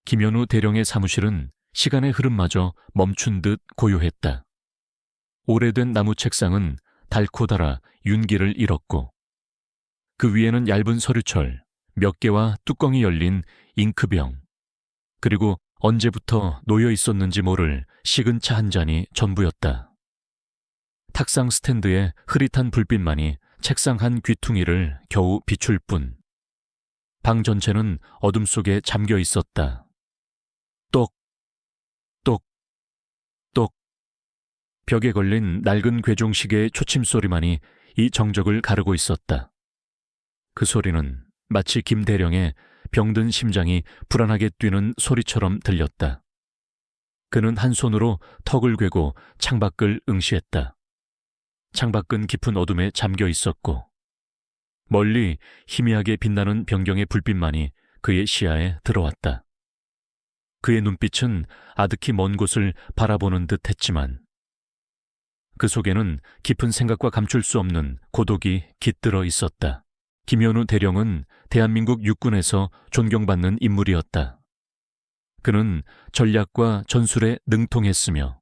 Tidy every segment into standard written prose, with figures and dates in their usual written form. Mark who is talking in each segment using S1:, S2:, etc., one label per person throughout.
S1: 김현우 대령의 사무실은 시간의 흐름마저 멈춘 듯 고요했다. 오래된 나무 책상은 닳고 닳아 윤기를 잃었고 그 위에는 얇은 서류철 몇 개와 뚜껑이 열린 잉크병, 그리고 언제부터 놓여 있었는지 모를 식은 차 한 잔이 전부였다. 탁상 스탠드에 흐릿한 불빛만이 책상 한 귀퉁이를 겨우 비출 뿐 방 전체는 어둠 속에 잠겨 있었다. 똑, 똑, 똑. 벽에 걸린 낡은 괴종시계의 초침소리만이 이 정적을 가르고 있었다. 그 소리는 마치 김대령의 병든 심장이 불안하게 뛰는 소리처럼 들렸다. 그는 한 손으로 턱을 괴고 창밖을 응시했다. 창밖은 깊은 어둠에 잠겨 있었고 멀리 희미하게 빛나는 변경의 불빛만이 그의 시야에 들어왔다. 그의 눈빛은 아득히 먼 곳을 바라보는 듯 했지만 그 속에는 깊은 생각과 감출 수 없는 고독이 깃들어 있었다. 김현우 대령은 대한민국 육군에서 존경받는 인물이었다. 그는 전략과 전술에 능통했으며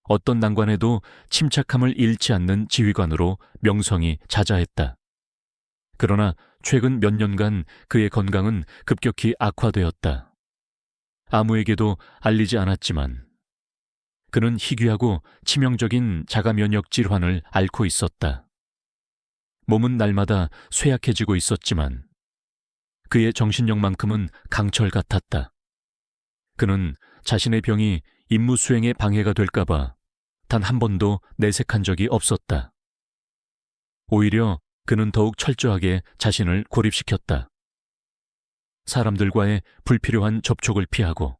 S1: 어떤 난관에도 침착함을 잃지 않는 지휘관으로 명성이 자자했다. 그러나 최근 몇 년간 그의 건강은 급격히 악화되었다. 아무에게도 알리지 않았지만 그는 희귀하고 치명적인 자가 면역 질환을 앓고 있었다. 몸은 날마다 쇠약해지고 있었지만 그의 정신력만큼은 강철 같았다. 그는 자신의 병이 임무 수행에 방해가 될까봐 단 한 번도 내색한 적이 없었다. 오히려 그는 더욱 철저하게 자신을 고립시켰다. 사람들과의 불필요한 접촉을 피하고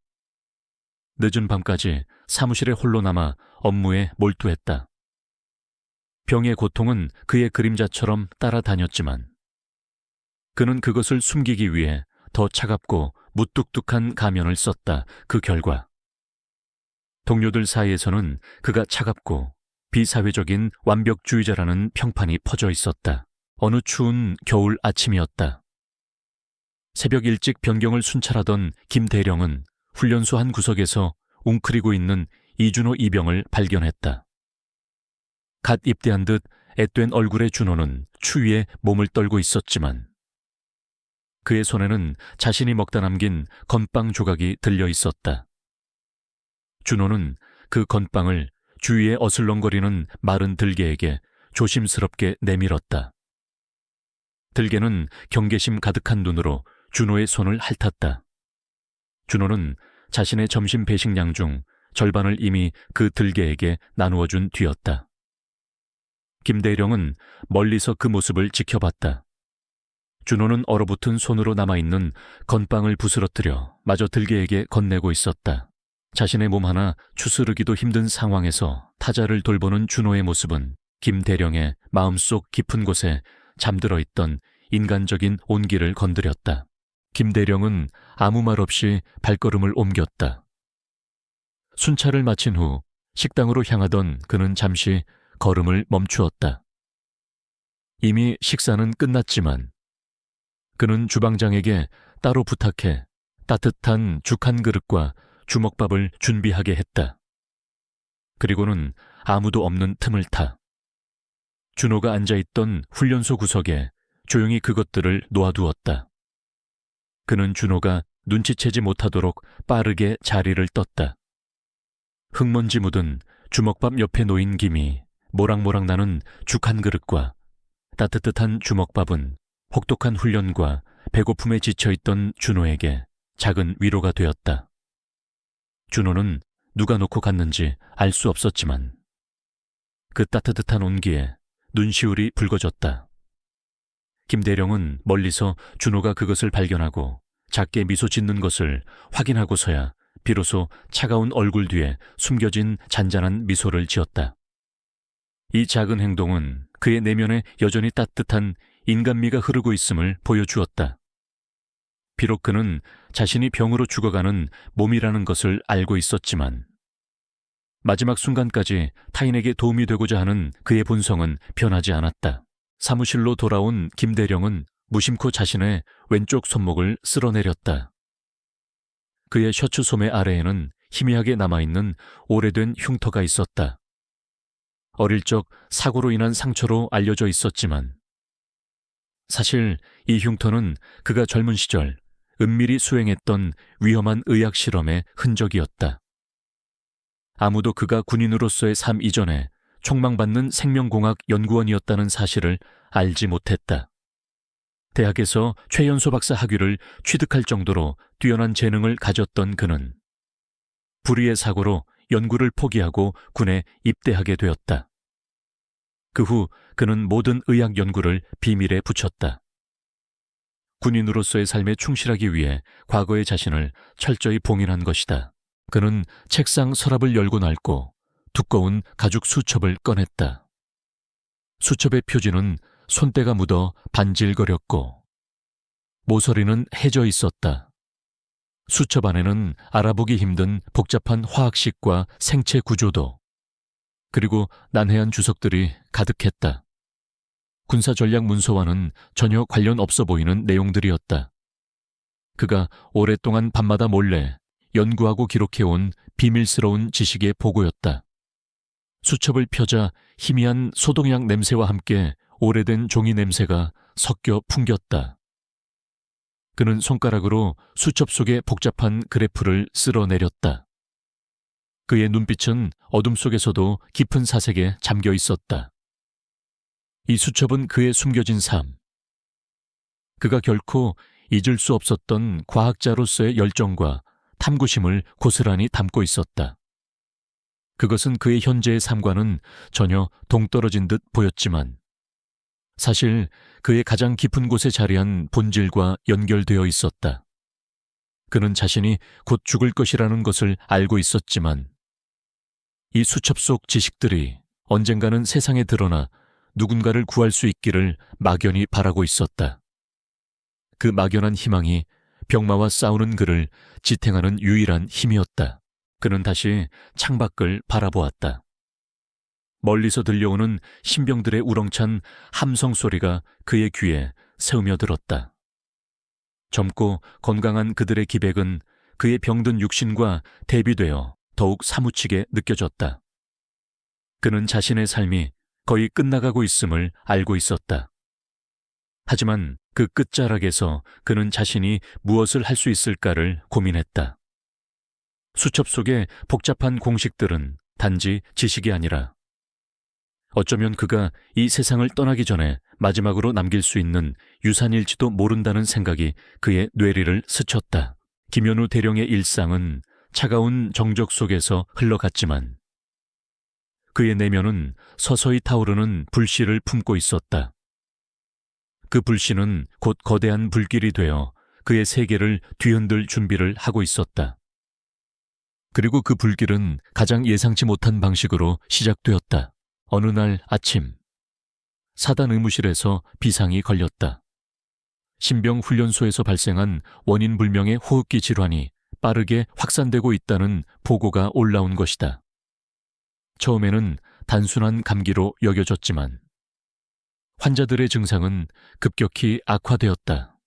S1: 늦은 밤까지 사무실에 홀로 남아 업무에 몰두했다. 병의 고통은 그의 그림자처럼 따라다녔지만 그는 그것을 숨기기 위해 더 차갑고 무뚝뚝한 가면을 썼다. 그 결과 동료들 사이에서는 그가 차갑고 비사회적인 완벽주의자라는 평판이 퍼져 있었다. 어느 추운 겨울 아침이었다. 새벽 일찍 변경을 순찰하던 김 대령은 훈련소 한 구석에서 웅크리고 있는 이준호 이병을 발견했다. 갓 입대한 듯 앳된 얼굴의 준호는 추위에 몸을 떨고 있었지만 그의 손에는 자신이 먹다 남긴 건빵 조각이 들려 있었다. 준호는 그 건빵을 주위에 어슬렁거리는 마른 들개에게 조심스럽게 내밀었다. 들개는 경계심 가득한 눈으로 준호의 손을 핥았다. 준호는 자신의 점심 배식량 중 절반을 이미 그 들개에게 나누어 준 뒤였다. 김대령은 멀리서 그 모습을 지켜봤다. 준호는 얼어붙은 손으로 남아있는 건빵을 부스러뜨려 마저 들개에게 건네고 있었다. 자신의 몸 하나 추스르기도 힘든 상황에서 타자를 돌보는 준호의 모습은 김대령의 마음속 깊은 곳에 잠들어 있던 인간적인 온기를 건드렸다. 김대령은 아무 말 없이 발걸음을 옮겼다. 순찰을 마친 후 식당으로 향하던 그는 잠시 걸음을 멈추었다. 이미 식사는 끝났지만 그는 주방장에게 따로 부탁해 따뜻한 죽 한 그릇과 주먹밥을 준비하게 했다. 그리고는 아무도 없는 틈을 타 준호가 앉아있던 훈련소 구석에 조용히 그것들을 놓아두었다. 그는 준호가 눈치채지 못하도록 빠르게 자리를 떴다. 흙먼지 묻은 주먹밥 옆에 놓인 김이 모락모락 나는 죽 한 그릇과 따뜻한 주먹밥은 혹독한 훈련과 배고픔에 지쳐있던 준호에게 작은 위로가 되었다. 준호는 누가 놓고 갔는지 알 수 없었지만 그 따뜻한 온기에 눈시울이 붉어졌다. 김대령은 멀리서 준호가 그것을 발견하고 작게 미소 짓는 것을 확인하고서야 비로소 차가운 얼굴 뒤에 숨겨진 잔잔한 미소를 지었다. 이 작은 행동은 그의 내면에 여전히 따뜻한 인간미가 흐르고 있음을 보여주었다. 비록 그는 자신이 병으로 죽어가는 몸이라는 것을 알고 있었지만 마지막 순간까지 타인에게 도움이 되고자 하는 그의 본성은 변하지 않았다. 사무실로 돌아온 김대령은 무심코 자신의 왼쪽 손목을 쓸어내렸다. 그의 셔츠 소매 아래에는 희미하게 남아있는 오래된 흉터가 있었다. 어릴 적 사고로 인한 상처로 알려져 있었지만 사실 이 흉터는 그가 젊은 시절 은밀히 수행했던 위험한 의학 실험의 흔적이었다. 아무도 그가 군인으로서의 삶 이전에 촉망받는 생명공학 연구원이었다는 사실을 알지 못했다. 대학에서 최연소 박사 학위를 취득할 정도로 뛰어난 재능을 가졌던 그는 불의의 사고로 연구를 포기하고 군에 입대하게 되었다. 그 후 그는 모든 의학 연구를 비밀에 붙였다. 군인으로서의 삶에 충실하기 위해 과거의 자신을 철저히 봉인한 것이다. 그는 책상 서랍을 열고 낡고 두꺼운 가죽 수첩을 꺼냈다. 수첩의 표지는 손때가 묻어 반질거렸고 모서리는 해져 있었다. 수첩 안에는 알아보기 힘든 복잡한 화학식과 생체 구조도 그리고 난해한 주석들이 가득했다. 군사전략 문서와는 전혀 관련 없어 보이는 내용들이었다. 그가 오랫동안 밤마다 몰래 연구하고 기록해온 비밀스러운 지식의 보고였다. 수첩을 펴자 희미한 소독약 냄새와 함께 오래된 종이 냄새가 섞여 풍겼다. 그는 손가락으로 수첩 속의 복잡한 그래프를 쓸어내렸다. 그의 눈빛은 어둠 속에서도 깊은 사색에 잠겨 있었다. 이 수첩은 그의 숨겨진 삶. 그가 결코 잊을 수 없었던 과학자로서의 열정과 탐구심을 고스란히 담고 있었다. 그것은 그의 현재의 삶과는 전혀 동떨어진 듯 보였지만 사실 그의 가장 깊은 곳에 자리한 본질과 연결되어 있었다. 그는 자신이 곧 죽을 것이라는 것을 알고 있었지만 이 수첩 속 지식들이 언젠가는 세상에 드러나 누군가를 구할 수 있기를 막연히 바라고 있었다. 그 막연한 희망이 병마와 싸우는 그를 지탱하는 유일한 힘이었다. 그는 다시 창밖을 바라보았다. 멀리서 들려오는 신병들의 우렁찬 함성 소리가 그의 귀에 새으며들었다. 젊고 건강한 그들의 기백은 그의 병든 육신과 대비되어 더욱 사무치게 느껴졌다. 그는 자신의 삶이 거의 끝나가고 있음을 알고 있었다. 하지만 그 끝자락에서 그는 자신이 무엇을 할 수 있을까를 고민했다. 수첩 속의 복잡한 공식들은 단지 지식이 아니라 어쩌면 그가 이 세상을 떠나기 전에 마지막으로 남길 수 있는 유산일지도 모른다는 생각이 그의 뇌리를 스쳤다. 김현우 대령의 일상은 차가운 정적 속에서 흘러갔지만 그의 내면은 서서히 타오르는 불씨를 품고 있었다. 그 불씨는 곧 거대한 불길이 되어 그의 세계를 뒤흔들 준비를 하고 있었다. 그리고 그 불길은 가장 예상치 못한 방식으로 시작되었다. 어느 날 아침, 사단 의무실에서 비상이 걸렸다. 신병 훈련소에서 발생한 원인 불명의 호흡기 질환이 빠르게 확산되고 있다는 보고가 올라온 것이다. 처음에는 단순한 감기로 여겨졌지만 환자들의 증상은 급격히 악화되었다.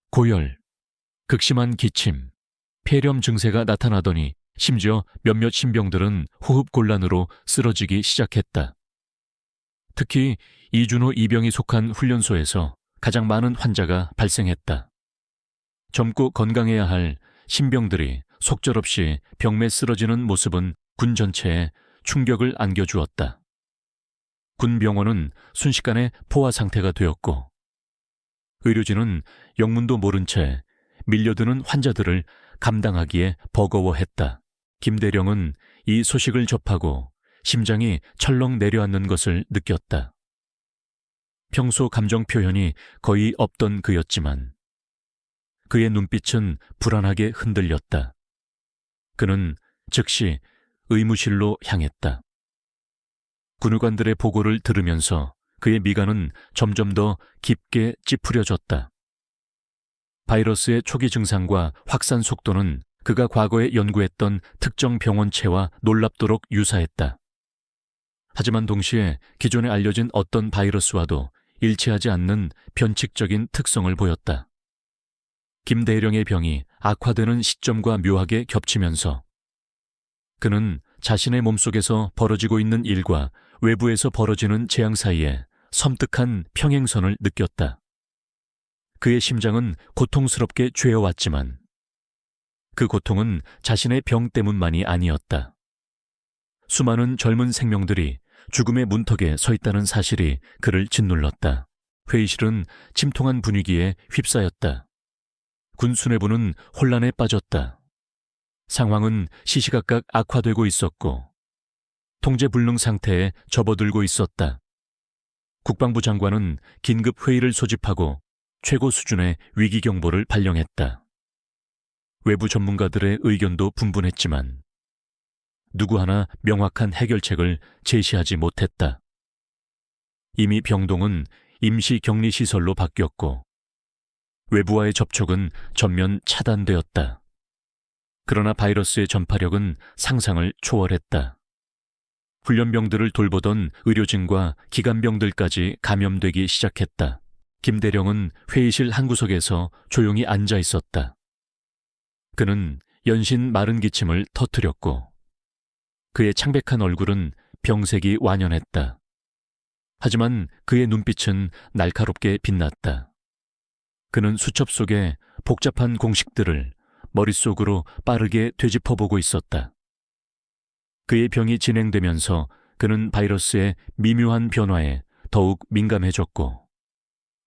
S1: 고열, 극심한 기침, 폐렴 증세가 나타나더니 심지어 몇몇 신병들은 호흡곤란으로 쓰러지기 시작했다. 특히 이준호 이병이 속한 훈련소에서 가장 많은 환자가 발생했다. 젊고 건강해야 할 신병들이 속절없이 병매 쓰러지는 모습은 군 전체에 충격을 안겨주었다. 군 병원은 순식간에 포화 상태가 되었고 의료진은 영문도 모른 채 밀려드는 환자들을 감당하기에 버거워했다. 김대령은 이 소식을 접하고 심장이 철렁 내려앉는 것을 느꼈다. 평소 감정 표현이 거의 없던 그였지만 그의 눈빛은 불안하게 흔들렸다. 그는 즉시 의무실로 향했다. 군의관들의 보고를 들으면서 그의 미간은 점점 더 깊게 찌푸려졌다. 바이러스의 초기 증상과 확산 속도는 그가 과거에 연구했던 특정 병원체와 놀랍도록 유사했다. 하지만 동시에 기존에 알려진 어떤 바이러스와도 일치하지 않는 변칙적인 특성을 보였다. 김대령의 병이 악화되는 시점과 묘하게 겹치면서 그는 자신의 몸속에서 벌어지고 있는 일과 외부에서 벌어지는 재앙 사이에 섬뜩한 평행선을 느꼈다. 그의 심장은 고통스럽게 죄어왔지만 그 고통은 자신의 병 때문만이 아니었다. 수많은 젊은 생명들이 죽음의 문턱에 서 있다는 사실이 그를 짓눌렀다. 회의실은 침통한 분위기에 휩싸였다. 군 수뇌부는 혼란에 빠졌다. 상황은 시시각각 악화되고 있었고 통제불능 상태에 접어들고 있었다. 국방부 장관은 긴급 회의를 소집하고 최고 수준의 위기경보를 발령했다. 외부 전문가들의 의견도 분분했지만 누구 하나 명확한 해결책을 제시하지 못했다. 이미 병동은 임시 격리시설로 바뀌었고 외부와의 접촉은 전면 차단되었다. 그러나 바이러스의 전파력은 상상을 초월했다. 훈련병들을 돌보던 의료진과 기관병들까지 감염되기 시작했다. 김대령은 회의실 한 구석에서 조용히 앉아 있었다. 그는 연신 마른 기침을 터뜨렸고 그의 창백한 얼굴은 병색이 완연했다. 하지만 그의 눈빛은 날카롭게 빛났다. 그는 수첩 속에 복잡한 공식들을 머릿속으로 빠르게 되짚어보고 있었다. 그의 병이 진행되면서 그는 바이러스의 미묘한 변화에 더욱 민감해졌고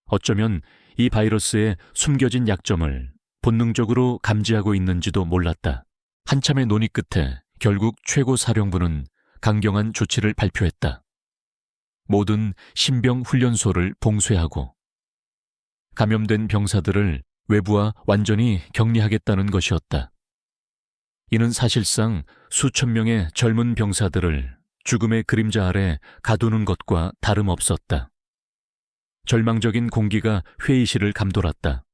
S1: 어쩌면 이 바이러스의 숨겨진 약점을 본능적으로 감지하고 있는지도 몰랐다. 한참의 논의 끝에 결국 최고사령부는 강경한 조치를 발표했다. 모든 신병훈련소를 봉쇄하고 감염된 병사들을 외부와 완전히 격리하겠다는 것이었다. 이는 사실상 수천 명의 젊은 병사들을 죽음의 그림자 아래 가두는 것과 다름없었다. 절망적인 공기가 회의실을 감돌았다.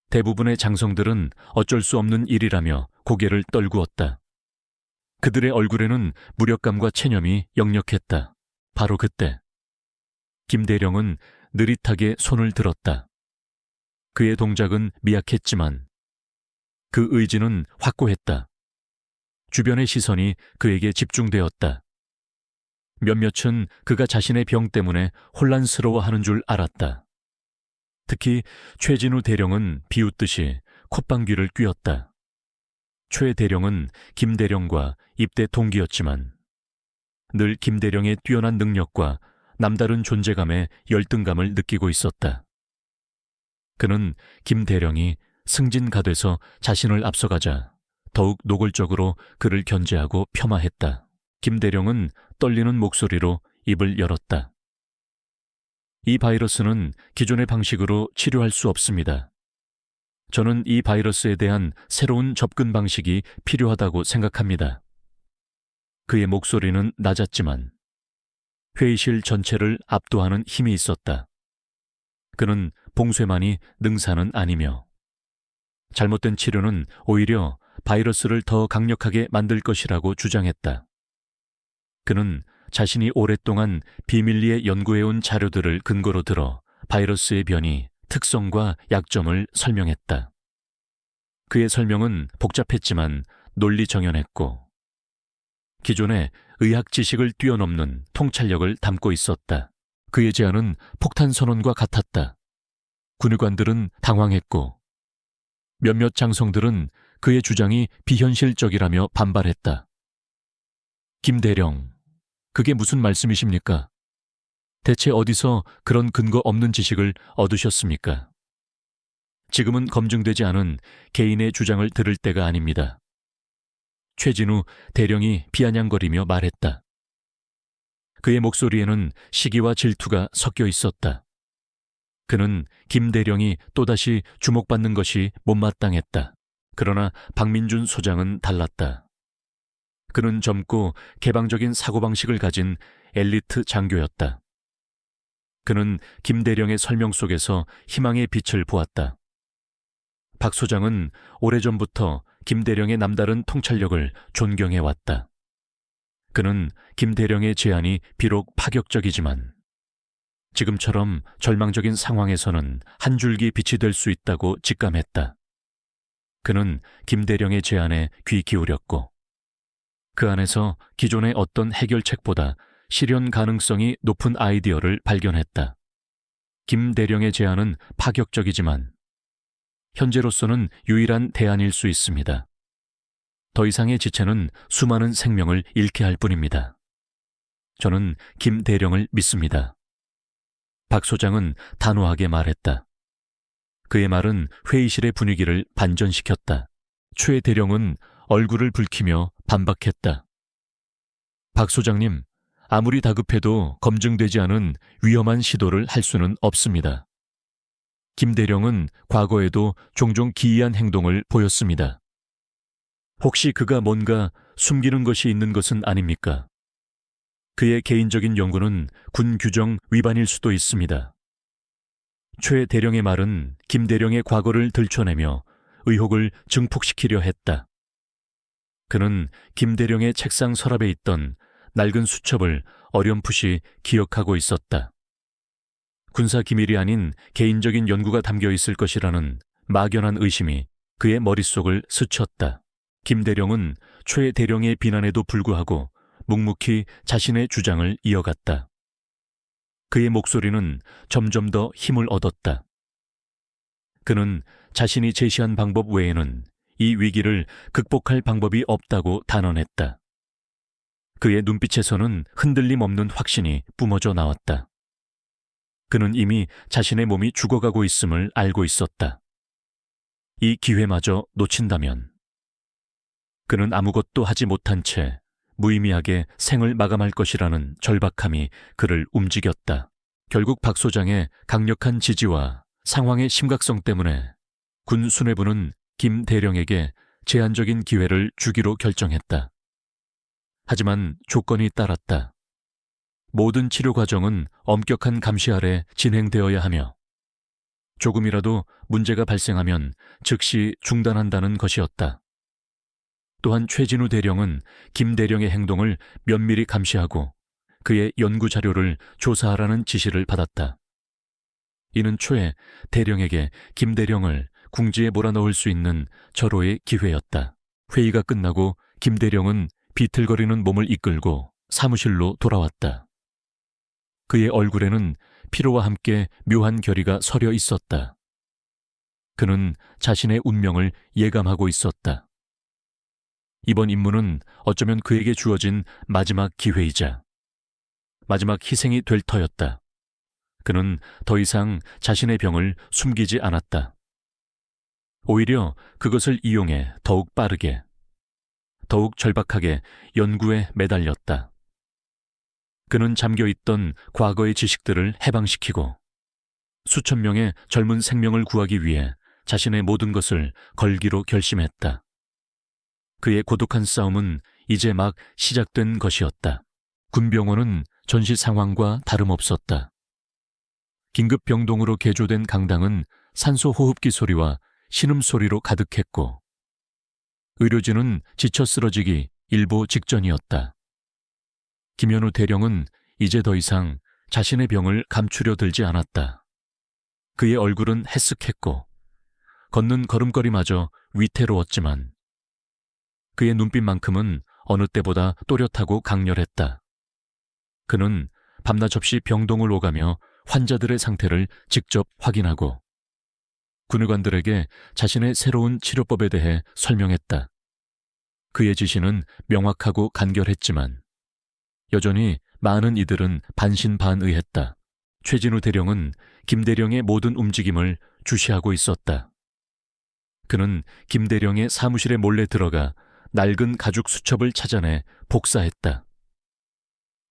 S1: 대부분의 장성들은 어쩔 수 없는 일이라며 고개를 떨구었다. 그들의 얼굴에는 무력감과 체념이 역력했다. 바로 그때 김대령은 느릿하게 손을 들었다. 그의 동작은 미약했지만 그 의지는 확고했다. 주변의 시선이 그에게 집중되었다. 몇몇은 그가 자신의 병 때문에 혼란스러워하는 줄 알았다. 특히 최진우 대령은 비웃듯이 콧방귀를 뀌었다. 최 대령은 김 대령과 입대 동기였지만 늘 김 대령의 뛰어난 능력과 남다른 존재감에 열등감을 느끼고 있었다. 그는 김 대령이 승진가돼서 자신을 앞서가자 더욱 노골적으로 그를 견제하고 폄하했다. 김 대령은 떨리는 목소리로 입을 열었다. 이 바이러스는 기존의 방식으로 치료할 수 없습니다. 저는 이 바이러스에 대한 새로운 접근 방식이 필요하다고 생각합니다. 그의 목소리는 낮았지만 회의실 전체를 압도하는 힘이 있었다. 그는 봉쇄만이 능사는 아니며 잘못된 치료는 오히려 바이러스를 더 강력하게 만들 것이라고 주장했다. 그는 자신이 오랫동안 비밀리에 연구해온 자료들을 근거로 들어 바이러스의 변이, 특성과 약점을 설명했다. 그의 설명은 복잡했지만 논리정연했고 기존의 의학 지식을 뛰어넘는 통찰력을 담고 있었다. 그의 제안은 폭탄 선언과 같았다. 군의관들은 당황했고 몇몇 장성들은 그의 주장이 비현실적이라며 반발했다. 김 대령, 그게 무슨 말씀이십니까? 대체 어디서 그런 근거 없는 지식을 얻으셨습니까? 지금은 검증되지 않은 개인의 주장을 들을 때가 아닙니다. 최진우 대령이 비아냥거리며 말했다. 그의 목소리에는 시기와 질투가 섞여 있었다. 그는 김 대령이 또다시 주목받는 것이 못마땅했다. 그러나 박민준 소장은 달랐다. 그는 젊고 개방적인 사고방식을 가진 엘리트 장교였다. 그는 김 대령의 설명 속에서 희망의 빛을 보았다. 박 소장은 오래전부터 김 대령의 남다른 통찰력을 존경해왔다. 그는 김 대령의 제안이 비록 파격적이지만 지금처럼 절망적인 상황에서는 한 줄기 빛이 될 수 있다고 직감했다. 그는 김대령의 제안에 귀 기울였고 그 안에서 기존의 어떤 해결책보다 실현 가능성이 높은 아이디어를 발견했다. 김대령의 제안은 파격적이지만 현재로서는 유일한 대안일 수 있습니다. 더 이상의 지체는 수많은 생명을 잃게 할 뿐입니다. 저는 김대령을 믿습니다. 박 소장은 단호하게 말했다. 그의 말은 회의실의 분위기를 반전시켰다. 최 대령은 얼굴을 붉히며 반박했다. 박 소장님, 아무리 다급해도 검증되지 않은 위험한 시도를 할 수는 없습니다. 김 대령은 과거에도 종종 기이한 행동을 보였습니다. 혹시 그가 뭔가 숨기는 것이 있는 것은 아닙니까? 그의 개인적인 연구는 군 규정 위반일 수도 있습니다. 최 대령의 말은 김 대령의 과거를 들춰내며 의혹을 증폭시키려 했다. 그는 김 대령의 책상 서랍에 있던 낡은 수첩을 어렴풋이 기억하고 있었다. 군사 기밀이 아닌 개인적인 연구가 담겨 있을 것이라는 막연한 의심이 그의 머릿속을 스쳤다. 김 대령은 최 대령의 비난에도 불구하고 묵묵히 자신의 주장을 이어갔다. 그의 목소리는 점점 더 힘을 얻었다. 그는 자신이 제시한 방법 외에는 이 위기를 극복할 방법이 없다고 단언했다. 그의 눈빛에서는 흔들림 없는 확신이 뿜어져 나왔다. 그는 이미 자신의 몸이 죽어가고 있음을 알고 있었다. 이 기회마저 놓친다면 그는 아무것도 하지 못한 채 무의미하게 생을 마감할 것이라는 절박함이 그를 움직였다. 결국 박 소장의 강력한 지지와 상황의 심각성 때문에 군 수뇌부는 김 대령에게 제한적인 기회를 주기로 결정했다. 하지만 조건이 따랐다. 모든 치료 과정은 엄격한 감시 아래 진행되어야 하며 조금이라도 문제가 발생하면 즉시 중단한다는 것이었다. 또한 최진우 대령은 김 대령의 행동을 면밀히 감시하고 그의 연구 자료를 조사하라는 지시를 받았다. 이는 최 대령에게 김 대령을 궁지에 몰아넣을 수 있는 절호의 기회였다. 회의가 끝나고 김 대령은 비틀거리는 몸을 이끌고 사무실로 돌아왔다. 그의 얼굴에는 피로와 함께 묘한 결의가 서려 있었다. 그는 자신의 운명을 예감하고 있었다. 이번 임무는 어쩌면 그에게 주어진 마지막 기회이자 마지막 희생이 될 터였다. 그는 더 이상 자신의 병을 숨기지 않았다. 오히려 그것을 이용해 더욱 빠르게, 더욱 절박하게 연구에 매달렸다. 그는 잠겨있던 과거의 지식들을 해방시키고 수천 명의 젊은 생명을 구하기 위해 자신의 모든 것을 걸기로 결심했다. 그의 고독한 싸움은 이제 막 시작된 것이었다. 군병원은 전시 상황과 다름없었다. 긴급 병동으로 개조된 강당은 산소 호흡기 소리와 신음소리로 가득했고 의료진은 지쳐 쓰러지기 일보 직전이었다. 김현우 대령은 이제 더 이상 자신의 병을 감추려 들지 않았다. 그의 얼굴은 해쓱했고 걷는 걸음걸이마저 위태로웠지만 그의 눈빛만큼은 어느 때보다 또렷하고 강렬했다. 그는 밤낮 없이 병동을 오가며 환자들의 상태를 직접 확인하고 군의관들에게 자신의 새로운 치료법에 대해 설명했다. 그의 지시는 명확하고 간결했지만 여전히 많은 이들은 반신반의했다. 최진우 대령은 김 대령의 모든 움직임을 주시하고 있었다. 그는 김 대령의 사무실에 몰래 들어가 낡은 가죽 수첩을 찾아내 복사했다.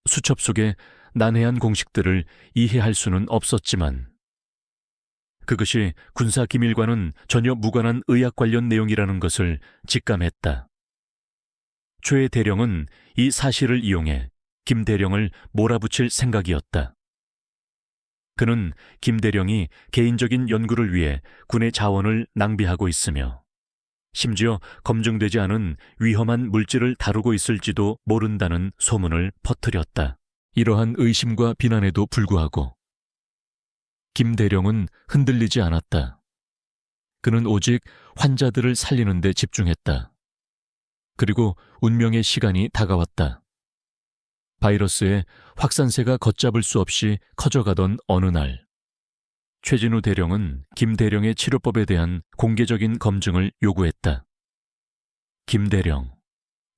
S1: 수첩 속에 난해한 공식들을 이해할 수는 없었지만 그것이 군사 기밀과는 전혀 무관한 의학 관련 내용이라는 것을 직감했다. 최 대령은 이 사실을 이용해 김 대령을 몰아붙일 생각이었다. 그는 김 대령이 개인적인 연구를 위해 군의 자원을 낭비하고 있으며 심지어 검증되지 않은 위험한 물질을 다루고 있을지도 모른다는 소문을 퍼뜨렸다. 이러한 의심과 비난에도 불구하고 김 대령은 흔들리지 않았다. 그는 오직 환자들을 살리는 데 집중했다. 그리고 운명의 시간이 다가왔다. 바이러스의 확산세가 걷잡을 수 없이 커져가던 어느 날, 최진우 대령은 김 대령의 치료법에 대한 공개적인 검증을 요구했다. 김 대령,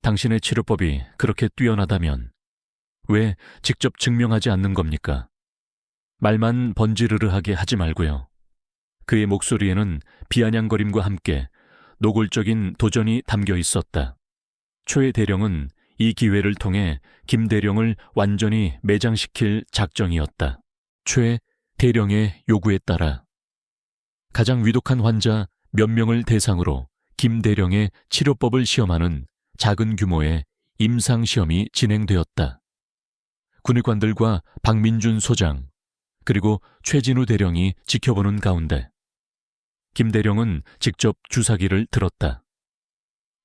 S1: 당신의 치료법이 그렇게 뛰어나다면 왜 직접 증명하지 않는 겁니까? 말만 번지르르하게 하지 말고요. 그의 목소리에는 비아냥거림과 함께 노골적인 도전이 담겨 있었다. 최 대령은 이 기회를 통해 김 대령을 완전히 매장시킬 작정이었다. 최 대령의 요구에 따라 가장 위독한 환자 몇 명을 대상으로 김 대령의 치료법을 시험하는 작은 규모의 임상시험이 진행되었다. 군의관들과 박민준 소장, 그리고 최진우 대령이 지켜보는 가운데 김 대령은 직접 주사기를 들었다.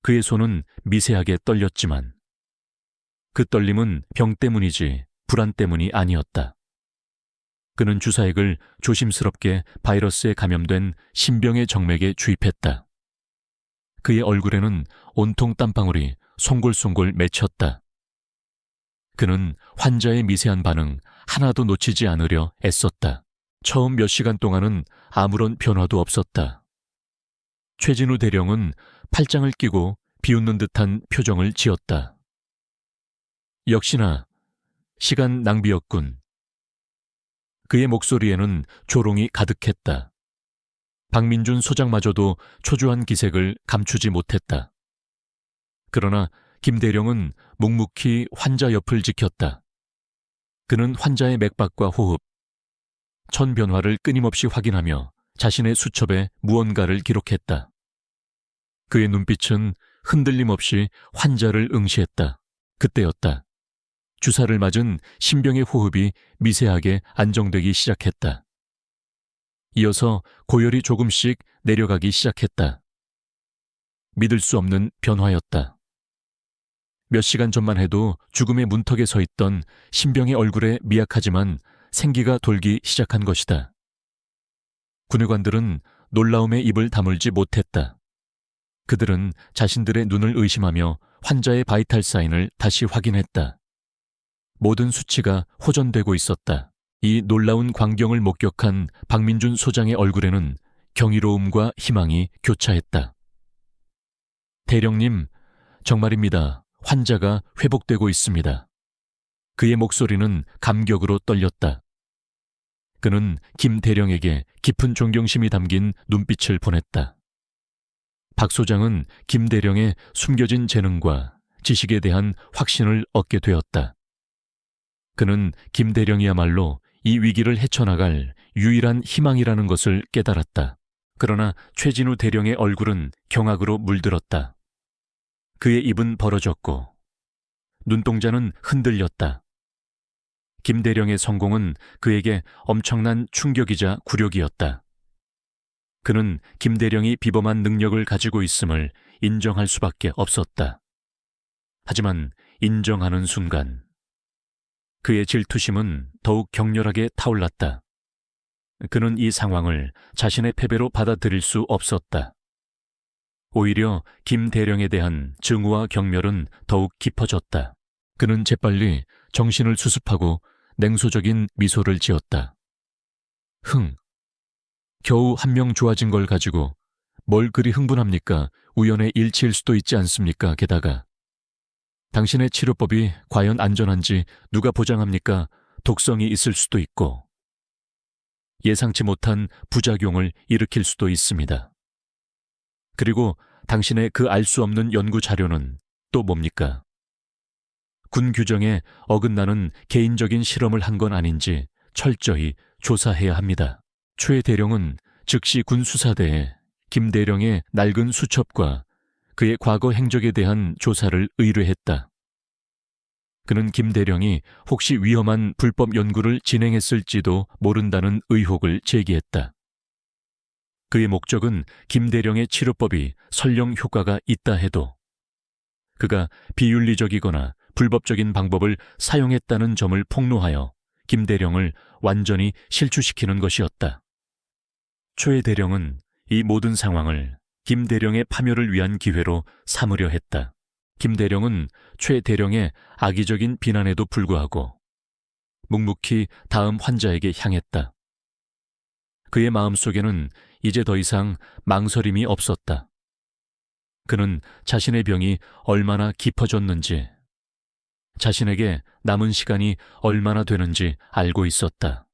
S1: 그의 손은 미세하게 떨렸지만 그 떨림은 병 때문이지 불안 때문이 아니었다. 그는 주사액을 조심스럽게 바이러스에 감염된 신병의 정맥에 주입했다. 그의 얼굴에는 온통 땀방울이 송골송골 맺혔다. 그는 환자의 미세한 반응 하나도 놓치지 않으려 애썼다. 처음 몇 시간 동안은 아무런 변화도 없었다. 최진우 대령은 팔짱을 끼고 비웃는 듯한 표정을 지었다. 역시나 시간 낭비였군. 그의 목소리에는 조롱이 가득했다. 박민준 소장마저도 초조한 기색을 감추지 못했다. 그러나 김 대령은 묵묵히 환자 옆을 지켰다. 그는 환자의 맥박과 호흡, 천 변화를 끊임없이 확인하며 자신의 수첩에 무언가를 기록했다. 그의 눈빛은 흔들림 없이 환자를 응시했다. 그때였다. 주사를 맞은 신병의 호흡이 미세하게 안정되기 시작했다. 이어서 고열이 조금씩 내려가기 시작했다. 믿을 수 없는 변화였다. 몇 시간 전만 해도 죽음의 문턱에 서 있던 신병의 얼굴에 미약하지만 생기가 돌기 시작한 것이다. 군의관들은 놀라움에 입을 다물지 못했다. 그들은 자신들의 눈을 의심하며 환자의 바이탈 사인을 다시 확인했다. 모든 수치가 호전되고 있었다. 이 놀라운 광경을 목격한 박민준 소장의 얼굴에는 경이로움과 희망이 교차했다. 대령님, 정말입니다. 환자가 회복되고 있습니다. 그의 목소리는 감격으로 떨렸다. 그는 김 대령에게 깊은 존경심이 담긴 눈빛을 보냈다. 박 소장은 김 대령의 숨겨진 재능과 지식에 대한 확신을 얻게 되었다. 그는 김 대령이야말로 이 위기를 헤쳐나갈 유일한 희망이라는 것을 깨달았다. 그러나 최진우 대령의 얼굴은 경악으로 물들었다. 그의 입은 벌어졌고 눈동자는 흔들렸다. 김 대령의 성공은 그에게 엄청난 충격이자 굴욕이었다. 그는 김 대령이 비범한 능력을 가지고 있음을 인정할 수밖에 없었다. 하지만 인정하는 순간 그의 질투심은 더욱 격렬하게 타올랐다. 그는 이 상황을 자신의 패배로 받아들일 수 없었다. 오히려 김 대령에 대한 증오와 경멸은 더욱 깊어졌다. 그는 재빨리 정신을 수습하고 냉소적인 미소를 지었다. 겨우 한 명 좋아진 걸 가지고 뭘 그리 흥분합니까? 우연의 일치일 수도 있지 않습니까? 게다가 당신의 치료법이 과연 안전한지 누가 보장합니까? 독성이 있을 수도 있고 예상치 못한 부작용을 일으킬 수도 있습니다. 그리고 당신의 그 알 수 없는 연구 자료는 또 뭡니까? 군 규정에 어긋나는 개인적인 실험을 한 건 아닌지 철저히 조사해야 합니다. 최 대령은 즉시 군 수사대에 김 대령의 낡은 수첩과 그의 과거 행적에 대한 조사를 의뢰했다. 그는 김 대령이 혹시 위험한 불법 연구를 진행했을지도 모른다는 의혹을 제기했다. 그의 목적은 김 대령의 치료법이 설령 효과가 있다 해도 그가 비윤리적이거나 불법적인 방법을 사용했다는 점을 폭로하여 김대령을 완전히 실추시키는 것이었다. 최 대령은 이 모든 상황을 김대령의 파멸을 위한 기회로 삼으려 했다. 김대령은 최 대령의 악의적인 비난에도 불구하고 묵묵히 다음 환자에게 향했다. 그의 마음속에는 이제 더 이상 망설임이 없었다. 그는 자신의 병이 얼마나 깊어졌는지, 자신에게 남은 시간이 얼마나 되는지 알고 있었다.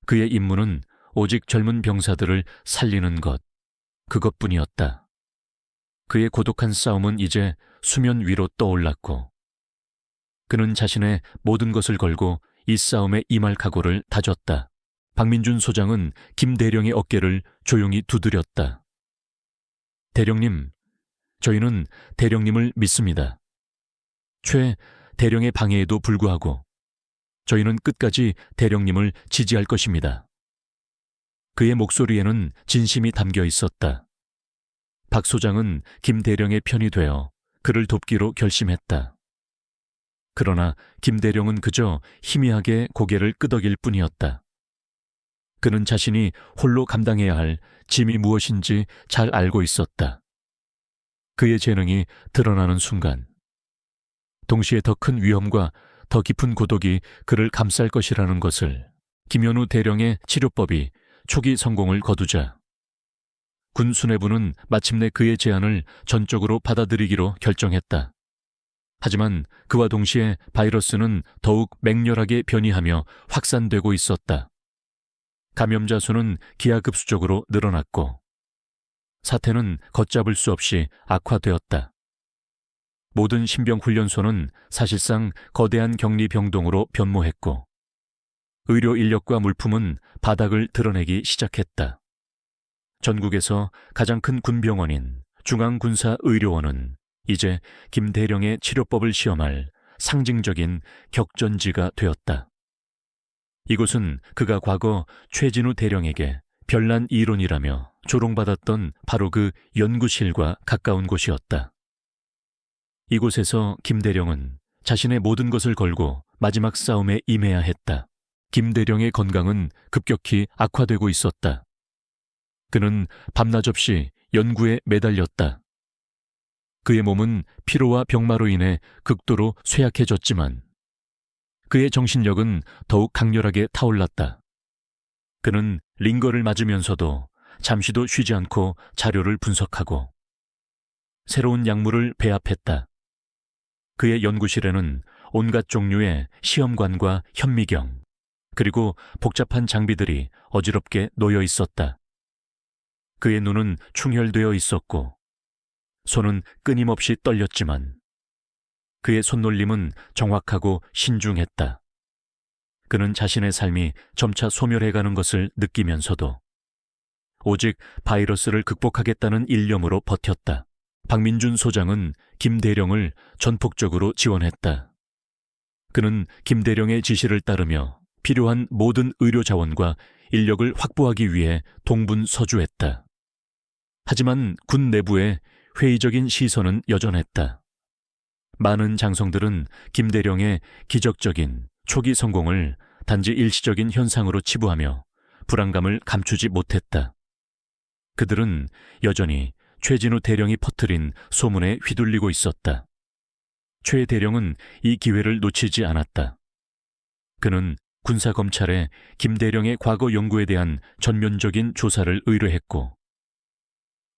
S1: 그의 임무는 오직 젊은 병사들을 살리는 것, 그것뿐이었다. 그의 고독한 싸움은 이제 수면 위로 떠올랐고, 그는 자신의 모든 것을 걸고 이 싸움에 임할 각오를 다졌다. 박민준 소장은 김대령의 어깨를 조용히 두드렸다. 대령님, 저희는 대령님을 믿습니다. 최 대령의 방해에도 불구하고 저희는 끝까지 대령님을 지지할 것입니다. 그의 목소리에는 진심이 담겨 있었다. 박 소장은 김 대령의 편이 되어 그를 돕기로 결심했다. 그러나 김 대령은 그저 희미하게 고개를 끄덕일 뿐이었다. 그는 자신이 홀로 감당해야 할 짐이 무엇인지 잘 알고 있었다. 그의 재능이 드러나는 순간, 동시에 더 큰 위험과 더 깊은 고독이 그를 감쌀 것이라는 것을 김현우 대령의 치료법이 초기 성공을 거두자 군 수뇌부는 마침내 그의 제안을 전적으로 받아들이기로 결정했다. 하지만 그와 동시에 바이러스는 더욱 맹렬하게 변이하며 확산되고 있었다. 감염자 수는 기하급수적으로 늘어났고 사태는 걷잡을 수 없이 악화되었다. 모든 신병훈련소는 사실상 거대한 격리병동으로 변모했고 의료 인력과 물품은 바닥을 드러내기 시작했다. 전국에서 가장 큰 군병원인 중앙군사의료원은 이제 김대령의 치료법을 시험할 상징적인 격전지가 되었다. 이곳은 그가 과거 최진우 대령에게 별난 이론이라며 조롱받았던 바로 그 연구실과 가까운 곳이었다. 이곳에서 김대령은 자신의 모든 것을 걸고 마지막 싸움에 임해야 했다. 김대령의 건강은 급격히 악화되고 있었다. 그는 밤낮 없이 연구에 매달렸다. 그의 몸은 피로와 병마로 인해 극도로 쇠약해졌지만 그의 정신력은 더욱 강렬하게 타올랐다. 그는 링거를 맞으면서도 잠시도 쉬지 않고 자료를 분석하고 새로운 약물을 배합했다. 그의 연구실에는 온갖 종류의 시험관과 현미경, 그리고 복잡한 장비들이 어지럽게 놓여 있었다. 그의 눈은 충혈되어 있었고 손은 끊임없이 떨렸지만 그의 손놀림은 정확하고 신중했다. 그는 자신의 삶이 점차 소멸해가는 것을 느끼면서도 오직 바이러스를 극복하겠다는 일념으로 버텼다. 박민준 소장은 김대령을 전폭적으로 지원했다. 그는 김대령의 지시를 따르며 필요한 모든 의료 자원과 인력을 확보하기 위해 동분서주했다. 하지만 군 내부에 회의적인 시선은 여전했다. 많은 장성들은 김대령의 기적적인 초기 성공을 단지 일시적인 현상으로 치부하며 불안감을 감추지 못했다. 그들은 여전히 최진우 대령이 퍼뜨린 소문에 휘둘리고 있었다. 최 대령은 이 기회를 놓치지 않았다. 그는 군사검찰에 김대령의 과거 연구에 대한 전면적인 조사를 의뢰했고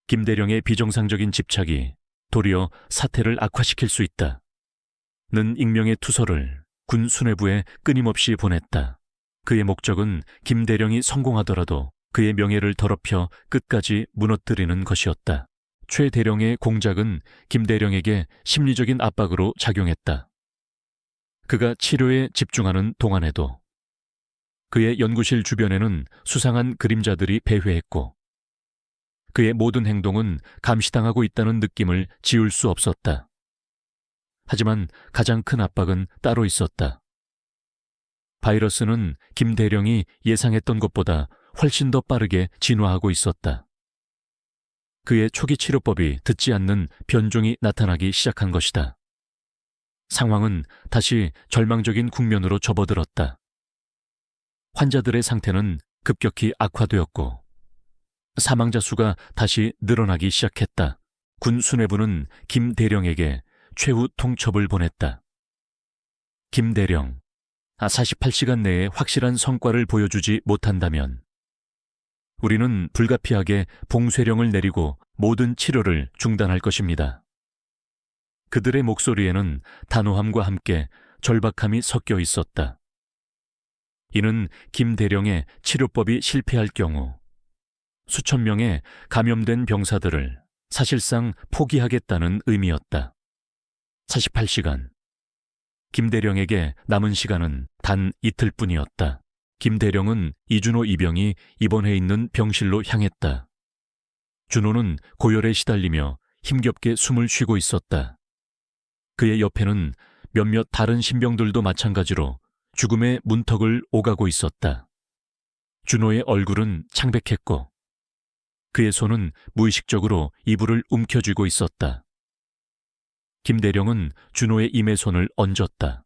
S1: 김대령의 비정상적인 집착이 도리어 사태를 악화시킬 수 있다. 는 익명의 투서를 군 수뇌부에 끊임없이 보냈다. 그의 목적은 김대령이 성공하더라도 그의 명예를 더럽혀 끝까지 무너뜨리는 것이었다. 최 대령의 공작은 김대령에게 심리적인 압박으로 작용했다. 그가 치료에 집중하는 동안에도 그의 연구실 주변에는 수상한 그림자들이 배회했고 그의 모든 행동은 감시당하고 있다는 느낌을 지울 수 없었다. 하지만 가장 큰 압박은 따로 있었다. 바이러스는 김 대령이 예상했던 것보다 훨씬 더 빠르게 진화하고 있었다. 그의 초기 치료법이 듣지 않는 변종이 나타나기 시작한 것이다. 상황은 다시 절망적인 국면으로 접어들었다. 환자들의 상태는 급격히 악화되었고 사망자 수가 다시 늘어나기 시작했다. 군 수뇌부는 김 대령에게 최후 통첩을 보냈다. 김 대령, 48시간 내에 확실한 성과를 보여주지 못한다면 우리는 불가피하게 봉쇄령을 내리고 모든 치료를 중단할 것입니다. 그들의 목소리에는 단호함과 함께 절박함이 섞여 있었다. 이는 김 대령의 치료법이 실패할 경우 수천 명의 감염된 병사들을 사실상 포기하겠다는 의미였다. 48시간. 김 대령에게 남은 시간은 단 이틀뿐이었다. 김 대령은 이준호 이병이 입원해 있는 병실로 향했다. 준호는 고열에 시달리며 힘겹게 숨을 쉬고 있었다. 그의 옆에는 몇몇 다른 신병들도 마찬가지로 죽음의 문턱을 오가고 있었다. 준호의 얼굴은 창백했고 그의 손은 무의식적으로 이불을 움켜쥐고 있었다. 김 대령은 준호의 임의 손을 얹었다.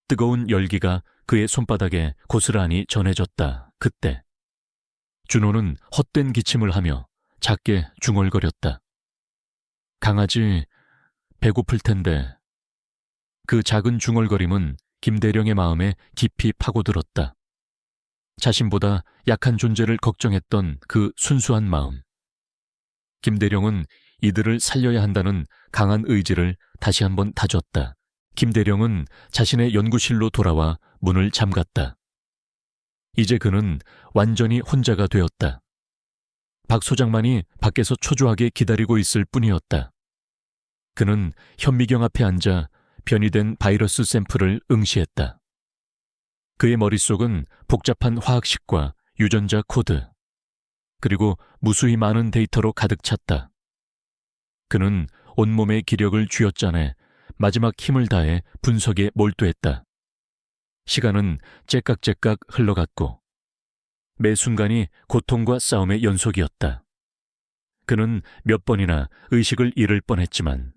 S1: 뜨거운 열기가 그의 손바닥에 고스란히 전해졌다. 그때 준호는 헛된 기침을 하며 작게 중얼거렸다. 강아지, 배고플 텐데. 그 작은 중얼거림은 김 대령의 마음에 깊이 파고들었다. 자신보다 약한 존재를 걱정했던 그 순수한 마음. 김 대령은 이들을 살려야 한다는 강한 의지를 다시 한번 다졌다. 김 대령은 자신의 연구실로 돌아와 문을 잠갔다. 이제 그는 완전히 혼자가 되었다. 박 소장만이 밖에서 초조하게 기다리고 있을 뿐이었다. 그는 현미경 앞에 앉아 변이된 바이러스 샘플을 응시했다. 그의 머릿속은 복잡한 화학식과 유전자 코드, 그리고 무수히 많은 데이터로 가득 찼다. 그는 온몸의 기력을 쥐어짜내 마지막 힘을 다해 분석에 몰두했다. 시간은 째깍째깍 흘러갔고 매 순간이 고통과 싸움의 연속이었다. 그는 몇 번이나 의식을 잃을 뻔했지만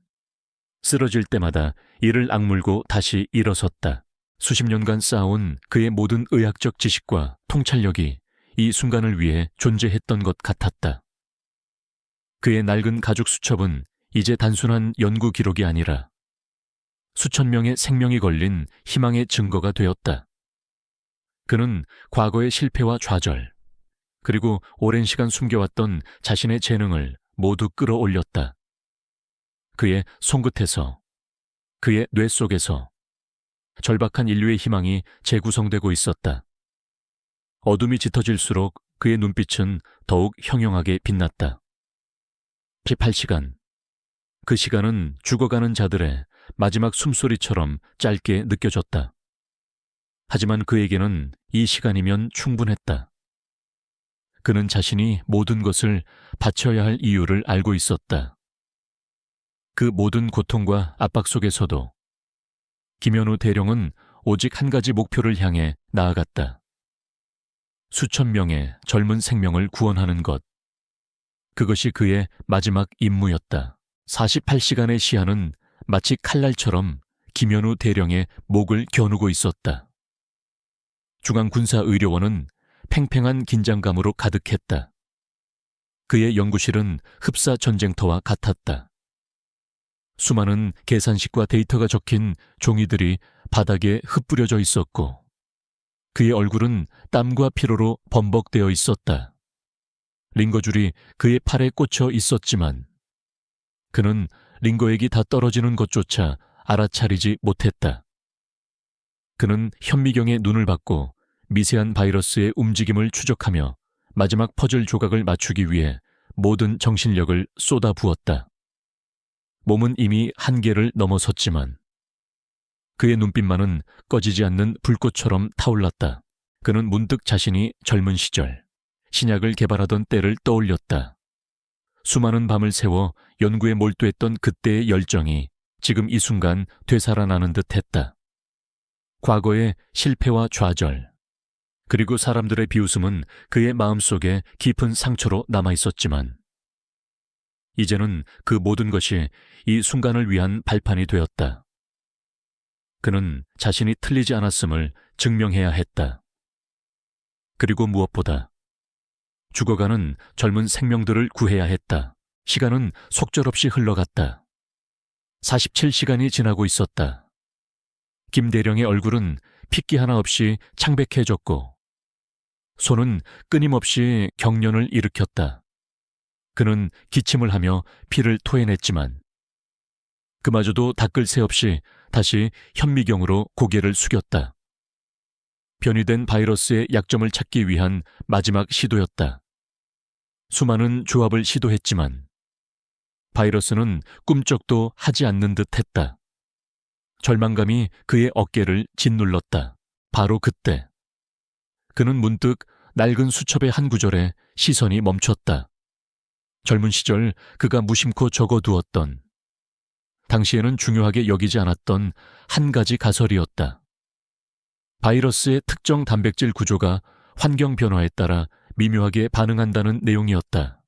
S1: 쓰러질 때마다 이를 악물고 다시 일어섰다. 수십 년간 쌓아온 그의 모든 의학적 지식과 통찰력이 이 순간을 위해 존재했던 것 같았다. 그의 낡은 가죽 수첩은 이제 단순한 연구 기록이 아니라 수천 명의 생명이 걸린 희망의 증거가 되었다. 그는 과거의 실패와 좌절, 그리고 오랜 시간 숨겨왔던 자신의 재능을 모두 끌어올렸다. 그의 손끝에서, 그의 뇌 속에서 절박한 인류의 희망이 재구성되고 있었다. 어둠이 짙어질수록 그의 눈빛은 더욱 형용하게 빛났다. 18시간. 그 시간은 죽어가는 자들의 마지막 숨소리처럼 짧게 느껴졌다. 하지만 그에게는 이 시간이면 충분했다. 그는 자신이 모든 것을 바쳐야 할 이유를 알고 있었다. 그 모든 고통과 압박 속에서도 김현우 대령은 오직 한 가지 목표를 향해 나아갔다. 수천 명의 젊은 생명을 구원하는 것. 그것이 그의 마지막 임무였다. 48시간의 시한은 마치 칼날처럼 김현우 대령의 목을 겨누고 있었다. 중앙군사의료원은 팽팽한 긴장감으로 가득했다. 그의 연구실은 흡사 전쟁터와 같았다. 수많은 계산식과 데이터가 적힌 종이들이 바닥에 흩뿌려져 있었고 그의 얼굴은 땀과 피로로 범벅되어 있었다. 링거줄이 그의 팔에 꽂혀 있었지만 그는 링거액이 다 떨어지는 것조차 알아차리지 못했다. 그는 현미경의 눈을 받고 미세한 바이러스의 움직임을 추적하며 마지막 퍼즐 조각을 맞추기 위해 모든 정신력을 쏟아부었다. 몸은 이미 한계를 넘어섰지만 그의 눈빛만은 꺼지지 않는 불꽃처럼 타올랐다. 그는 문득 자신이 젊은 시절 신약을 개발하던 때를 떠올렸다. 수많은 밤을 새워 연구에 몰두했던 그때의 열정이 지금 이 순간 되살아나는 듯했다. 과거의 실패와 좌절, 그리고 사람들의 비웃음은 그의 마음속에 깊은 상처로 남아있었지만 이제는 그 모든 것이 이 순간을 위한 발판이 되었다. 그는 자신이 틀리지 않았음을 증명해야 했다. 그리고 무엇보다 죽어가는 젊은 생명들을 구해야 했다. 시간은 속절없이 흘러갔다. 47시간이 지나고 있었다. 김대령의 얼굴은 핏기 하나 없이 창백해졌고 손은 끊임없이 경련을 일으켰다. 그는 기침을 하며 피를 토해냈지만 그마저도 닦을 새 없이 다시 현미경으로 고개를 숙였다. 변이된 바이러스의 약점을 찾기 위한 마지막 시도였다. 수많은 조합을 시도했지만 바이러스는 꿈쩍도 하지 않는 듯 했다. 절망감이 그의 어깨를 짓눌렀다. 바로 그때 그는 문득 낡은 수첩의 한 구절에 시선이 멈췄다. 젊은 시절 그가 무심코 적어두었던, 당시에는 중요하게 여기지 않았던 한 가지 가설이었다. 바이러스의 특정 단백질 구조가 환경 변화에 따라 미묘하게 반응한다는 내용이었다.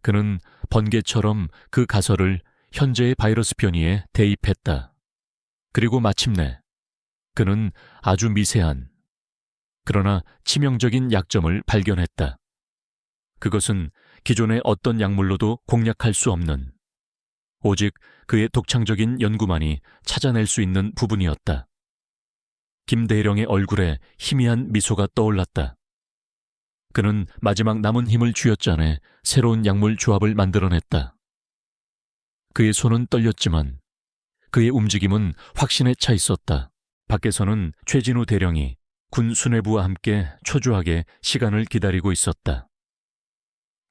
S1: 그는 번개처럼 그 가설을 현재의 바이러스 변이에 대입했다. 그리고 마침내 그는 아주 미세한, 그러나 치명적인 약점을 발견했다. 그것은 기존의 어떤 약물로도 공략할 수 없는, 오직 그의 독창적인 연구만이 찾아낼 수 있는 부분이었다. 김대령의 얼굴에 희미한 미소가 떠올랐다. 그는 마지막 남은 힘을 쥐어짜내 새로운 약물 조합을 만들어냈다. 그의 손은 떨렸지만 그의 움직임은 확신에 차 있었다. 밖에서는 최진우 대령이 군 수뇌부와 함께 초조하게 시간을 기다리고 있었다.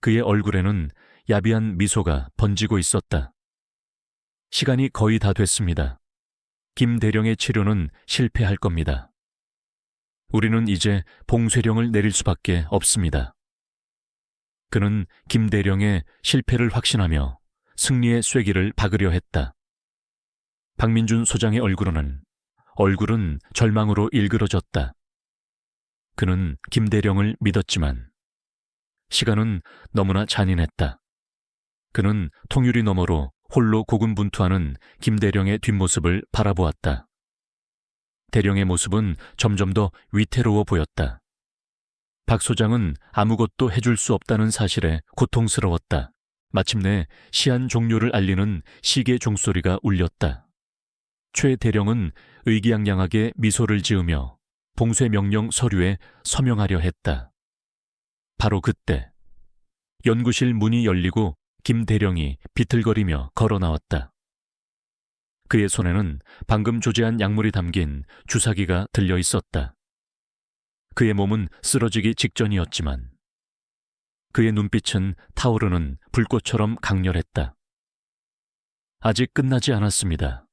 S1: 그의 얼굴에는 야비한 미소가 번지고 있었다. 시간이 거의 다 됐습니다. 김 대령의 치료는 실패할 겁니다. 우리는 이제 봉쇄령을 내릴 수밖에 없습니다. 그는 김 대령의 실패를 확신하며 승리의 쐐기를 박으려 했다. 박민준 소장의 얼굴은 절망으로 일그러졌다. 그는 김 대령을 믿었지만 시간은 너무나 잔인했다. 그는 통유리 너머로 홀로 고군분투하는 김 대령의 뒷모습을 바라보았다. 대령의 모습은 점점 더 위태로워 보였다. 박 소장은 아무것도 해줄 수 없다는 사실에 고통스러웠다. 마침내 시한 종료를 알리는 시계 종소리가 울렸다. 최 대령은 의기양양하게 미소를 지으며 봉쇄 명령 서류에 서명하려 했다. 바로 그때 연구실 문이 열리고 김 대령이 비틀거리며 걸어 나왔다. 그의 손에는 방금 조제한 약물이 담긴 주사기가 들려 있었다. 그의 몸은 쓰러지기 직전이었지만 그의 눈빛은 타오르는 불꽃처럼 강렬했다. 아직 끝나지 않았습니다.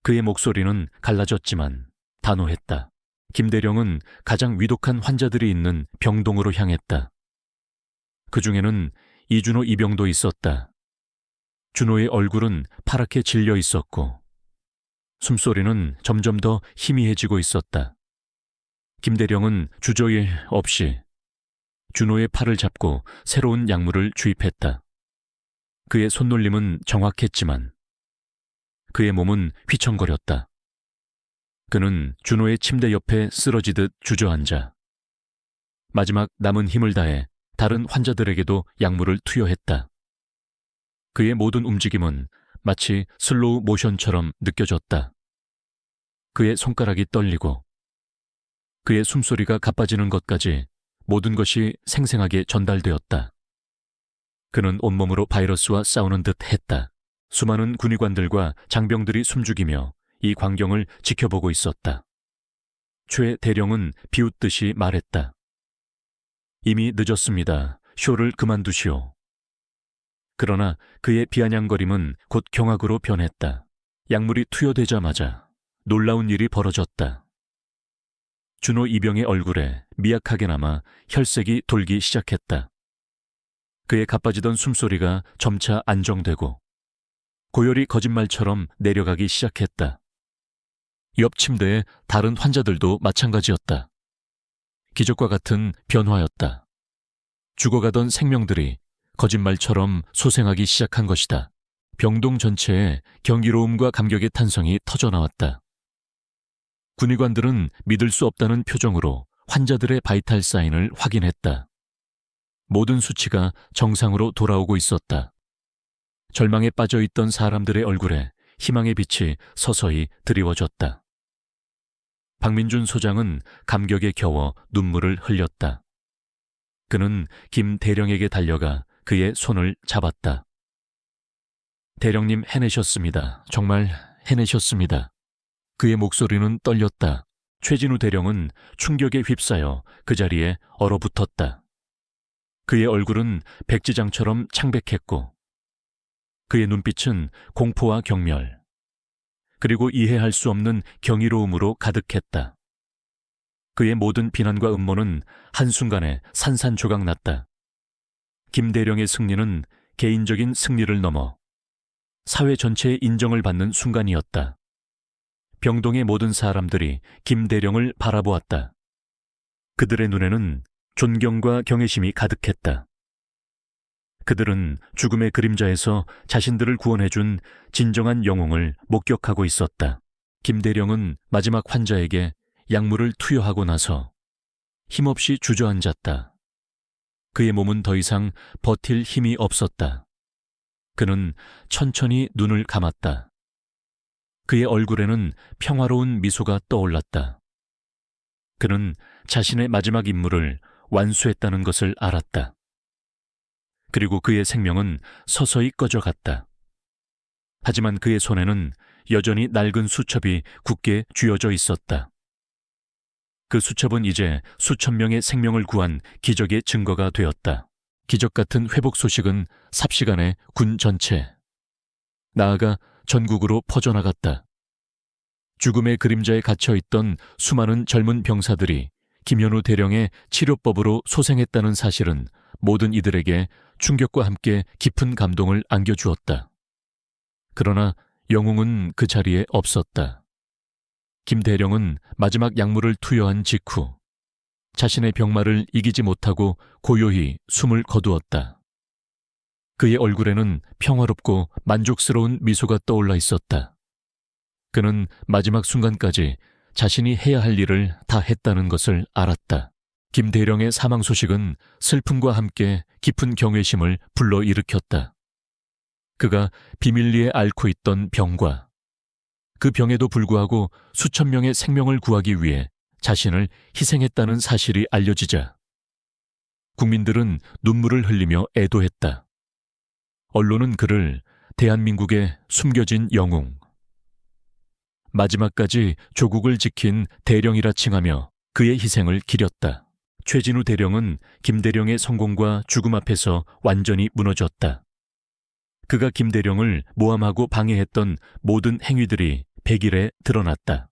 S1: 그의 목소리는 갈라졌지만 단호했다. 김 대령은 가장 위독한 환자들이 있는 병동으로 향했다. 그 중에는 이준호 이병도 있었다. 준호의 얼굴은 파랗게 질려 있었고 숨소리는 점점 더 희미해지고 있었다. 김 대령은 주저일 없이 준호의 팔을 잡고 새로운 약물을 주입했다. 그의 손놀림은 정확했지만 그의 몸은 휘청거렸다. 그는 준호의 침대 옆에 쓰러지듯 주저앉아 마지막 남은 힘을 다해 다른 환자들에게도 약물을 투여했다. 그의 모든 움직임은 마치 슬로우 모션처럼 느껴졌다. 그의 손가락이 떨리고 그의 숨소리가 가빠지는 것까지 모든 것이 생생하게 전달되었다. 그는 온몸으로 바이러스와 싸우는 듯 했다. 수많은 군의관들과 장병들이 숨죽이며 이 광경을 지켜보고 있었다. 최 대령은 비웃듯이 말했다. 이미 늦었습니다. 쇼를 그만두시오. 그러나 그의 비아냥거림은 곧 경악으로 변했다. 약물이 투여되자마자 놀라운 일이 벌어졌다. 준호 이병의 얼굴에 미약하게나마 혈색이 돌기 시작했다. 그의 가빠지던 숨소리가 점차 안정되고 고열이 거짓말처럼 내려가기 시작했다. 옆 침대의 다른 환자들도 마찬가지였다. 기적과 같은 변화였다. 죽어가던 생명들이 거짓말처럼 소생하기 시작한 것이다. 병동 전체에 경이로움과 감격의 탄성이 터져나왔다. 군의관들은 믿을 수 없다는 표정으로 환자들의 바이탈 사인을 확인했다. 모든 수치가 정상으로 돌아오고 있었다. 절망에 빠져 있던 사람들의 얼굴에 희망의 빛이 서서히 드리워졌다. 박민준 소장은 감격에 겨워 눈물을 흘렸다. 그는 김 대령에게 달려가 그의 손을 잡았다. 대령님, 해내셨습니다. 정말 해내셨습니다. 그의 목소리는 떨렸다. 최진우 대령은 충격에 휩싸여 그 자리에 얼어붙었다. 그의 얼굴은 백지장처럼 창백했고 그의 눈빛은 공포와 경멸, 그리고 이해할 수 없는 경이로움으로 가득했다. 그의 모든 비난과 음모는 한순간에 산산조각 났다. 김 대령의 승리는 개인적인 승리를 넘어 사회 전체의 인정을 받는 순간이었다. 병동의 모든 사람들이 김 대령을 바라보았다. 그들의 눈에는 존경과 경외심이 가득했다. 그들은 죽음의 그림자에서 자신들을 구원해준 진정한 영웅을 목격하고 있었다. 김 대령은 마지막 환자에게 약물을 투여하고 나서 힘없이 주저앉았다. 그의 몸은 더 이상 버틸 힘이 없었다. 그는 천천히 눈을 감았다. 그의 얼굴에는 평화로운 미소가 떠올랐다. 그는 자신의 마지막 임무를 완수했다는 것을 알았다. 그리고 그의 생명은 서서히 꺼져갔다. 하지만 그의 손에는 여전히 낡은 수첩이 굳게 쥐어져 있었다. 그 수첩은 이제 수천 명의 생명을 구한 기적의 증거가 되었다. 기적 같은 회복 소식은 삽시간에 군 전체, 나아가 전국으로 퍼져나갔다. 죽음의 그림자에 갇혀있던 수많은 젊은 병사들이 김현우 대령의 치료법으로 소생했다는 사실은 모든 이들에게 충격과 함께 깊은 감동을 안겨주었다. 그러나 영웅은 그 자리에 없었다. 김 대령은 마지막 약물을 투여한 직후 자신의 병마를 이기지 못하고 고요히 숨을 거두었다. 그의 얼굴에는 평화롭고 만족스러운 미소가 떠올라 있었다. 그는 마지막 순간까지 자신이 해야 할 일을 다 했다는 것을 알았다. 김 대령의 사망 소식은 슬픔과 함께 깊은 경외심을 불러일으켰다. 그가 비밀리에 앓고 있던 병과 그 병에도 불구하고 수천 명의 생명을 구하기 위해 자신을 희생했다는 사실이 알려지자 국민들은 눈물을 흘리며 애도했다. 언론은 그를 대한민국의 숨겨진 영웅, 마지막까지 조국을 지킨 대령이라 칭하며 그의 희생을 기렸다. 최진우 대령은 김 대령의 성공과 죽음 앞에서 완전히 무너졌다. 그가 김 대령을 모함하고 방해했던 모든 행위들이 백일에 드러났다.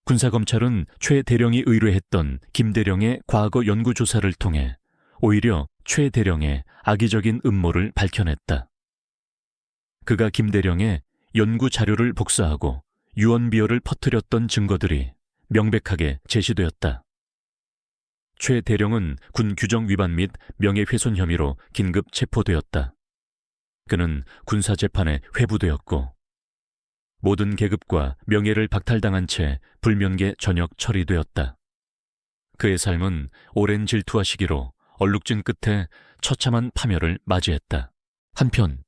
S1: 군사검찰은 최 대령이 의뢰했던 김 대령의 과거 연구조사를 통해 오히려 최 대령의 악의적인 음모를 밝혀냈다. 그가 김 대령의 연구 자료를 복사하고 유언비어를 퍼뜨렸던 증거들이 명백하게 제시되었다. 최 대령은 군 규정 위반 및 명예훼손 혐의로 긴급 체포되었다. 그는 군사재판에 회부되었고 모든 계급과 명예를 박탈당한 채 불면계 전역 처리되었다. 그의 삶은 오랜 질투와 시기로 얼룩진 끝에 처참한 파멸을 맞이했다. 한편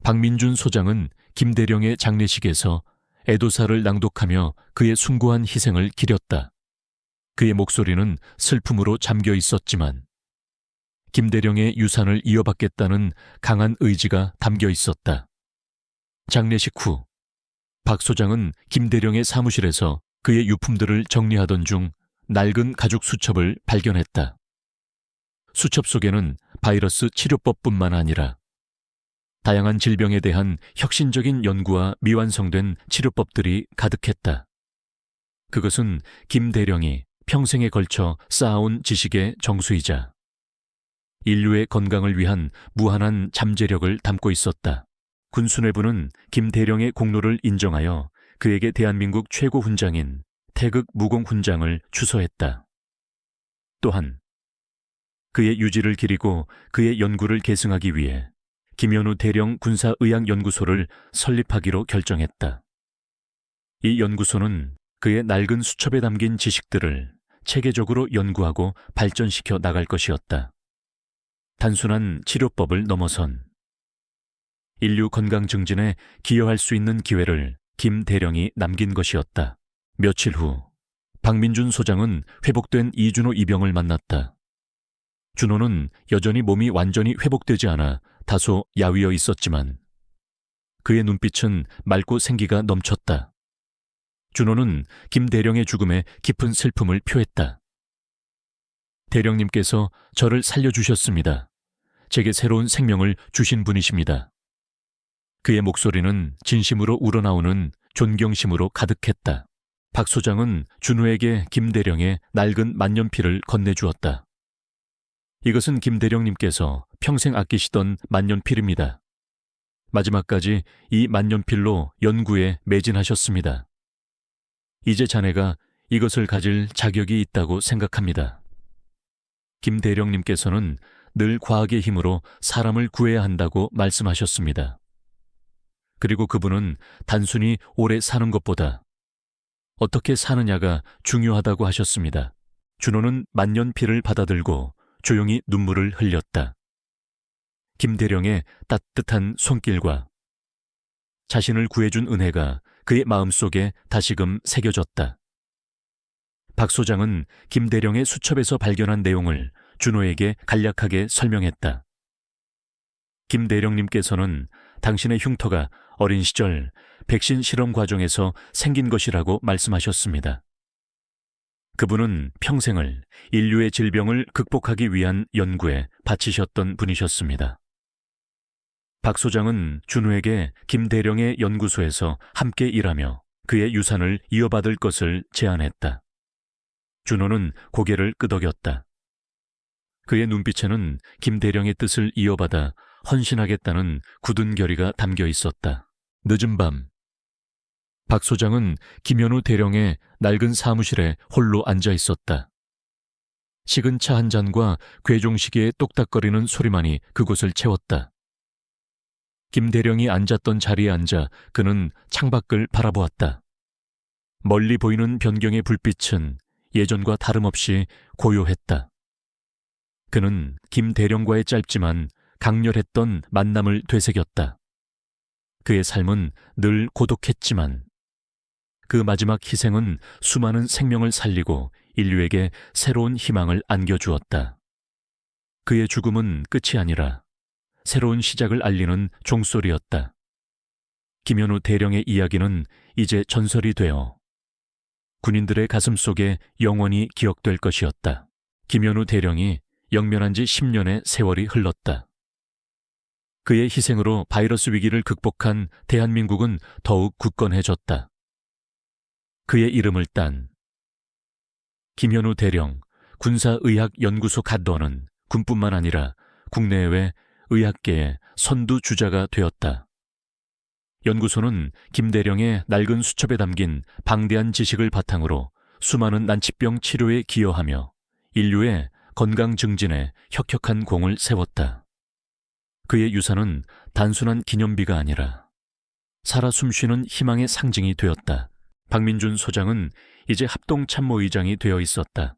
S1: 박민준 소장은 김 대령의 장례식에서 애도사를 낭독하며 그의 숭고한 희생을 기렸다. 그의 목소리는 슬픔으로 잠겨 있었지만 김 대령의 유산을 이어받겠다는 강한 의지가 담겨 있었다. 장례식 후 박 소장은 김 대령의 사무실에서 그의 유품들을 정리하던 중 낡은 가죽 수첩을 발견했다. 수첩 속에는 바이러스 치료법뿐만 아니라 다양한 질병에 대한 혁신적인 연구와 미완성된 치료법들이 가득했다. 그것은 김 대령이 평생에 걸쳐 쌓아온 지식의 정수이자 인류의 건강을 위한 무한한 잠재력을 담고 있었다. 군 수뇌부는 김 대령의 공로를 인정하여 그에게 대한민국 최고 훈장인 태극 무공훈장을 추서했다. 또한 그의 유지를 기리고 그의 연구를 계승하기 위해 김현우 대령 군사의학연구소를 설립하기로 결정했다. 이 연구소는 그의 낡은 수첩에 담긴 지식들을 체계적으로 연구하고 발전시켜 나갈 것이었다. 단순한 치료법을 넘어선 인류 건강 증진에 기여할 수 있는 기회를 김 대령이 남긴 것이었다. 며칠 후 박민준 소장은 회복된 이준호 이병을 만났다. 준호는 여전히 몸이 완전히 회복되지 않아 다소 야위어 있었지만 그의 눈빛은 맑고 생기가 넘쳤다. 준호는 김 대령의 죽음에 깊은 슬픔을 표했다. 대령님께서 저를 살려주셨습니다. 제게 새로운 생명을 주신 분이십니다. 그의 목소리는 진심으로 우러나오는 존경심으로 가득했다. 박 소장은 준호에게 김 대령의 낡은 만년필을 건네주었다. 이것은 김 대령님께서 평생 아끼시던 만년필입니다. 마지막까지 이 만년필로 연구에 매진하셨습니다. 이제 자네가 이것을 가질 자격이 있다고 생각합니다. 김 대령님께서는 늘 과학의 힘으로 사람을 구해야 한다고 말씀하셨습니다. 그리고 그분은 단순히 오래 사는 것보다 어떻게 사느냐가 중요하다고 하셨습니다. 준호는 만년필을 받아들고 조용히 눈물을 흘렸다. 김 대령의 따뜻한 손길과 자신을 구해준 은혜가 그의 마음속에 다시금 새겨졌다. 박 소장은 김 대령의 수첩에서 발견한 내용을 준호에게 간략하게 설명했다. 김 대령님께서는 당신의 흉터가 어린 시절 백신 실험 과정에서 생긴 것이라고 말씀하셨습니다. 그분은 평생을 인류의 질병을 극복하기 위한 연구에 바치셨던 분이셨습니다. 박 소장은 준호에게 김 대령의 연구소에서 함께 일하며 그의 유산을 이어받을 것을 제안했다. 준호는 고개를 끄덕였다. 그의 눈빛에는 김 대령의 뜻을 이어받아 헌신하겠다는 굳은 결의가 담겨 있었다. 늦은 밤, 박 소장은 김현우 대령의 낡은 사무실에 홀로 앉아 있었다. 식은 차 한 잔과 괴종시계의 똑딱거리는 소리만이 그곳을 채웠다. 김 대령이 앉았던 자리에 앉아 그는 창밖을 바라보았다. 멀리 보이는 변경의 불빛은 예전과 다름없이 고요했다. 그는 김 대령과의 짧지만 강렬했던 만남을 되새겼다. 그의 삶은 늘 고독했지만 그 마지막 희생은 수많은 생명을 살리고 인류에게 새로운 희망을 안겨주었다. 그의 죽음은 끝이 아니라 새로운 시작을 알리는 종소리였다. 김현우 대령의 이야기는 이제 전설이 되어 군인들의 가슴 속에 영원히 기억될 것이었다. 김현우 대령이 영면한 지 10년의 세월이 흘렀다. 그의 희생으로 바이러스 위기를 극복한 대한민국은 더욱 굳건해졌다. 그의 이름을 딴 김현우 대령 군사의학연구소 갓원은 군뿐만 아니라 국내외 의학계의 선두주자가 되었다. 연구소는 김 대령의 낡은 수첩에 담긴 방대한 지식을 바탕으로 수많은 난치병 치료에 기여하며 인류의 건강 증진에 혁혁한 공을 세웠다. 그의 유산은 단순한 기념비가 아니라 살아 숨쉬는 희망의 상징이 되었다. 박민준 소장은 이제 합동참모의장이 되어 있었다.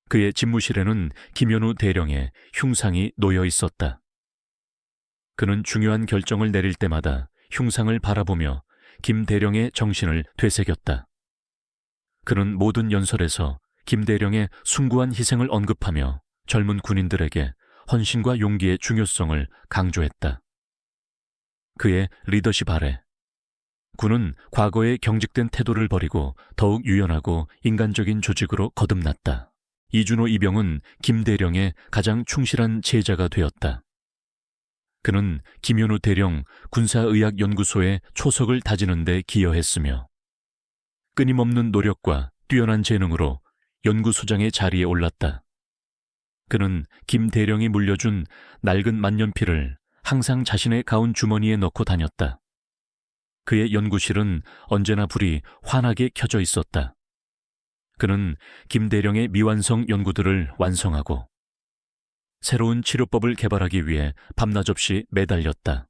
S1: 그의 집무실에는 김현우 대령의 흉상이 놓여 있었다. 그는 중요한 결정을 내릴 때마다 흉상을 바라보며 김 대령의 정신을 되새겼다. 그는 모든 연설에서 김 대령의 숭고한 희생을 언급하며 젊은 군인들에게 헌신과 용기의 중요성을 강조했다. 그의 리더십 아래 군은 과거의 경직된 태도를 버리고 더욱 유연하고 인간적인 조직으로 거듭났다. 이준호 이병은 김 대령의 가장 충실한 제자가 되었다. 그는 김현우 대령 군사의학연구소의 초석을 다지는 데 기여했으며 끊임없는 노력과 뛰어난 재능으로 연구소장의 자리에 올랐다. 그는 김 대령이 물려준 낡은 만년필을 항상 자신의 가운 주머니에 넣고 다녔다. 그의 연구실은 언제나 불이 환하게 켜져 있었다. 그는 김 대령의 미완성 연구들을 완성하고 새로운 치료법을 개발하기 위해 밤낮 없이 매달렸다.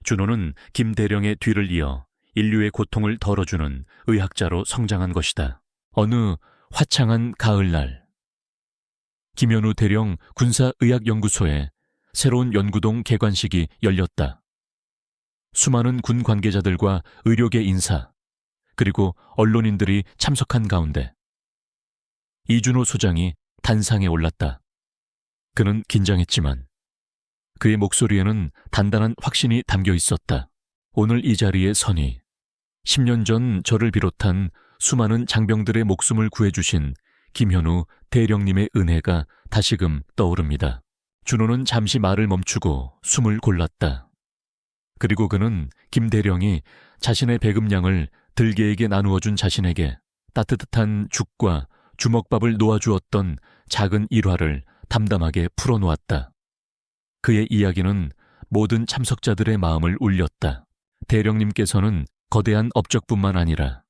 S1: 준호는 김 대령의 뒤를 이어 인류의 고통을 덜어주는 의학자로 성장한 것이다. 어느 화창한 가을날, 김현우 대령 군사의학연구소에 새로운 연구동 개관식이 열렸다. 수많은 군 관계자들과 의료계 인사, 그리고 언론인들이 참석한 가운데 이준호 소장이 단상에 올랐다. 그는 긴장했지만 그의 목소리에는 단단한 확신이 담겨 있었다. 오늘 이 자리에 서니 10년 전 저를 비롯한 수많은 장병들의 목숨을 구해주신 김현우 대령님의 은혜가 다시금 떠오릅니다. 준호는 잠시 말을 멈추고 숨을 골랐다. 그리고 그는 김 대령이 자신의 배급량을 들개에게 나누어준 자신에게 따뜻한 죽과 주먹밥을 놓아주었던 작은 일화를 담담하게 풀어놓았다. 그의 이야기는 모든 참석자들의 마음을 울렸다. 대령님께서는 거대한 업적뿐만 아니라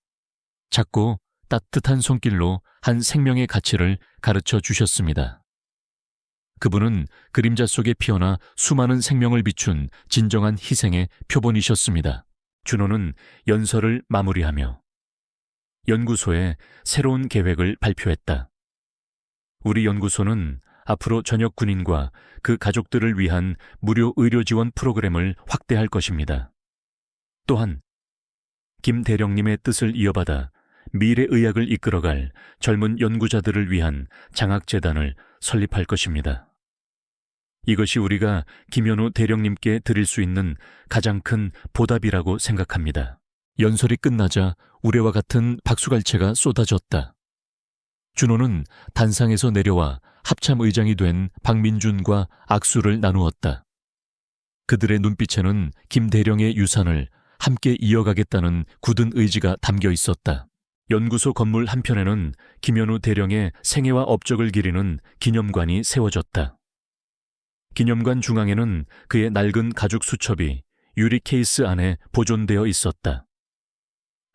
S1: 작고 따뜻한 손길로 한 생명의 가치를 가르쳐 주셨습니다. 그분은 그림자 속에 피어나 수많은 생명을 비춘 진정한 희생의 표본이셨습니다. 준호는 연설을 마무리하며 연구소에 새로운 계획을 발표했다. 우리 연구소는 앞으로 전역 군인과 그 가족들을 위한 무료 의료 지원 프로그램을 확대할 것입니다. 또한 김 대령님의 뜻을 이어받아 미래의학을 이끌어갈 젊은 연구자들을 위한 장학재단을 설립할 것입니다. 이것이 우리가 김현우 대령님께 드릴 수 있는 가장 큰 보답이라고 생각합니다. 연설이 끝나자 우레와 같은 박수갈채가 쏟아졌다. 준호는 단상에서 내려와 합참의장이 된 박민준과 악수를 나누었다. 그들의 눈빛에는 김 대령의 유산을 함께 이어가겠다는 굳은 의지가 담겨 있었다. 연구소 건물 한편에는 김현우 대령의 생애와 업적을 기리는 기념관이 세워졌다. 기념관 중앙에는 그의 낡은 가죽 수첩이 유리 케이스 안에 보존되어 있었다.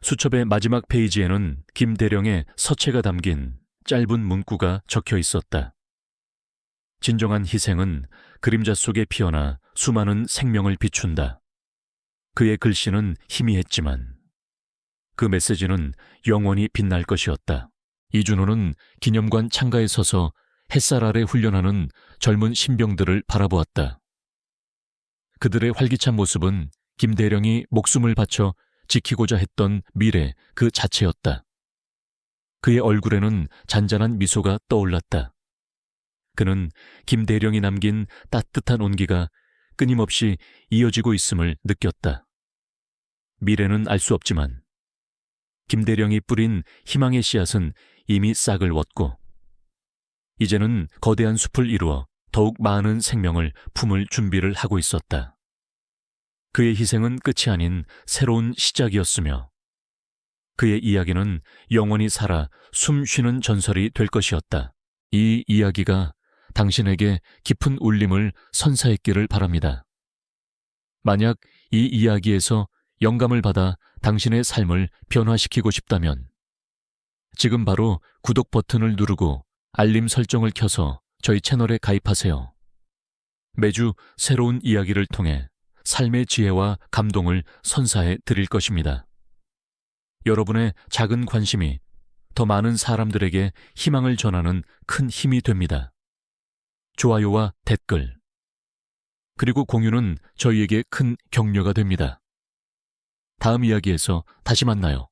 S1: 수첩의 마지막 페이지에는 김 대령의 서체가 담긴 짧은 문구가 적혀 있었다. 진정한 희생은 그림자 속에 피어나 수많은 생명을 비춘다. 그의 글씨는 희미했지만 그 메시지는 영원히 빛날 것이었다. 이준호는 기념관 창가에 서서 햇살 아래 훈련하는 젊은 신병들을 바라보았다. 그들의 활기찬 모습은 김 대령이 목숨을 바쳐 지키고자 했던 미래 그 자체였다. 그의 얼굴에는 잔잔한 미소가 떠올랐다. 그는 김 대령이 남긴 따뜻한 온기가 끊임없이 이어지고 있음을 느꼈다. 미래는 알 수 없지만 김 대령이 뿌린 희망의 씨앗은 이미 싹을 얻고 이제는 거대한 숲을 이루어 더욱 많은 생명을 품을 준비를 하고 있었다. 그의 희생은 끝이 아닌 새로운 시작이었으며 그의 이야기는 영원히 살아 숨 쉬는 전설이 될 것이었다. 이 이야기가 당신에게 깊은 울림을 선사했기를 바랍니다. 만약 이 이야기에서 영감을 받아 당신의 삶을 변화시키고 싶다면 지금 바로 구독 버튼을 누르고 알림 설정을 켜서 저희 채널에 가입하세요. 매주 새로운 이야기를 통해 삶의 지혜와 감동을 선사해 드릴 것입니다. 여러분의 작은 관심이 더 많은 사람들에게 희망을 전하는 큰 힘이 됩니다. 좋아요와 댓글, 그리고 공유는 저희에게 큰 격려가 됩니다. 다음 이야기에서 다시 만나요.